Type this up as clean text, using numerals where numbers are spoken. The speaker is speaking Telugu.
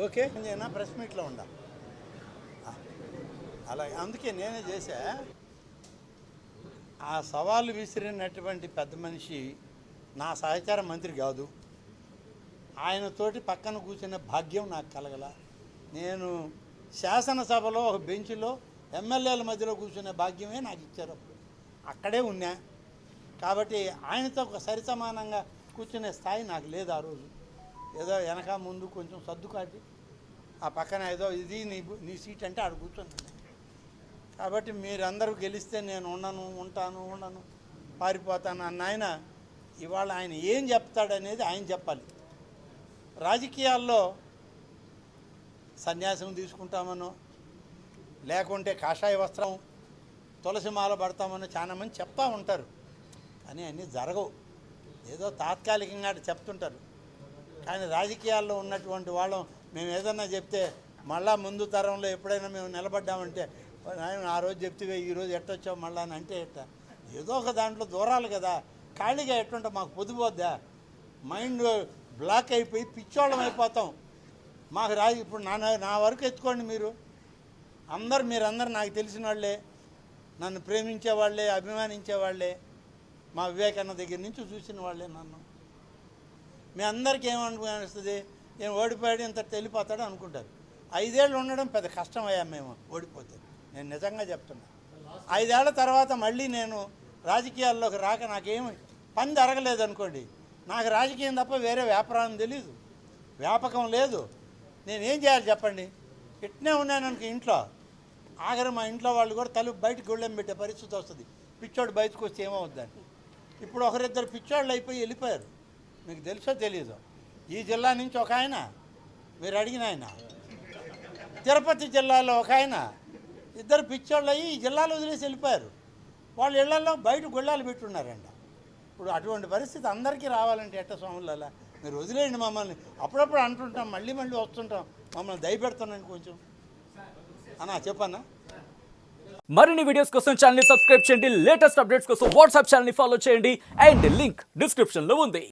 ఓకే నేను ప్రెస్ మీట్లో ఉండా అలాగే అందుకే నేనే చేశా. ఆ సవాలు విసిరినటువంటి పెద్ద మనిషి నా సహచార మంత్రి కాదు. ఆయనతోటి పక్కన కూర్చునే భాగ్యం నాకు కలగల. నేను శాసనసభలో ఒక బెంచ్లో ఎమ్మెల్యేల మధ్యలో కూర్చునే భాగ్యమే నాకు ఇచ్చారు. అక్కడే ఉన్నా కాబట్టి ఆయనతో ఒక సరిసమానంగా కూర్చునే స్థాయి నాకు లేదు ఆ రోజు. ఏదో వెనక ముందు కొంచెం సర్దుకాటి ఆ పక్కన ఏదో ఇది నీ సీట్ అంటే ఆడ కూర్చొని. కాబట్టి మీరందరూ గెలిస్తే నేను ఉంటాను పారిపోతాను అన్న ఆయన ఇవాళ ఆయన ఏం చెప్తాడనేది ఆయన చెప్పాలి. రాజకీయాల్లో సన్యాసం తీసుకుంటామనో లేకుంటే కాషాయ వస్త్రం తులసి మాల పడతామనో చాలామంది చెప్తూ ఉంటారు, కానీ అన్నీ జరగవు. ఏదో తాత్కాలికంగా చెప్తుంటారు. కానీ రాజకీయాల్లో ఉన్నటువంటి వాళ్ళం మేము ఏదన్నా చెప్తే మళ్ళా ముందు తరంలో ఎప్పుడైనా మేము నిలబడ్డామంటే ఆ రోజు చెప్తే ఈరోజు ఎట్టొచ్చావు మళ్ళా అని అంటే ఎట్ట ఏదో ఒక దాంట్లో దూరాలు కదా. ఖాళీగా ఎట్టుంటే మాకు పొద్దుపోద్దా, మైండ్ బ్లాక్ అయిపోయి పిచ్చోళ్ళం అయిపోతాం. మాకు ఇప్పుడు నా వరకు ఎత్తుకోండి మీరందరూ నాకు తెలిసిన వాళ్ళే, నన్ను ప్రేమించేవాళ్ళే, అభిమానించేవాళ్ళే, మా వివేకానంద దగ్గర నుంచి చూసిన వాళ్ళే. మీ అందరికీ ఏమనిపిస్తుంది, ఏం ఓడిపోయాడు ఇంత వెళ్ళిపోతాడు అనుకుంటారు. 5 ఏళ్ళు ఉండడం పెద్ద కష్టమయ్యా మేము ఓడిపోతే. నేను నిజంగా చెప్తున్నా. 5 ఏళ్ల తర్వాత మళ్ళీ నేను రాజకీయాల్లోకి రాక నాకేమి పని జరగలేదు అనుకోండి, నాకు రాజకీయం తప్ప వేరే వ్యాపారం తెలీదు, వ్యాపకం లేదు. నేనేం చేయాలి చెప్పండి? ఇట్నే ఉన్నాను ఇంట్లో. ఆఖరి మా ఇంట్లో వాళ్ళు కూడా తలుపు బయటకు గొళ్ళెం పెట్టే పరిస్థితి వస్తుంది. పిచ్చోడు బయటకు వస్తే ఏమవుద్దని. ఇప్పుడు ఒకరిద్దరు పిచ్చోళ్ళు అయిపోయి వెళ్ళిపోయారు. మీకు తెలుసో తెలీదు, ఈ జిల్లా నుంచి ఒక ఆయన, మీరు అడిగిన ఆయన, తిరుపతి జిల్లాలో ఒక ఆయన, 2 పిచ్చోళ్ళు అయ్యి ఈ జిల్లాలో వదిలేసి వెళ్ళిపోయారు. వాళ్ళ ఇళ్లలో బయట గొళ్ళాలు పెట్టున్నారంట. ఇప్పుడు అటువంటి పరిస్థితి అందరికీ రావాలంటే ఎట్ట స్వాములలా మీరు వదిలేయండి మమ్మల్ని. అప్పుడప్పుడు అంటుంటాం, మళ్ళీ వస్తుంటాం, మమ్మల్ని దయపెడుతున్నాను కొంచెం అన్నా చెప్పన్నా. మరిన్ని వీడియోస్ కోసం ఛానల్ ని సబ్స్క్రైబ్ చేయండి. లేటెస్ట్ అప్డేట్స్ కోసం వాట్సాప్ ఛానల్ ని ఫాలో చేయండి. అండ్ లింక్ డిస్క్రిప్షన్ లో ఉంది.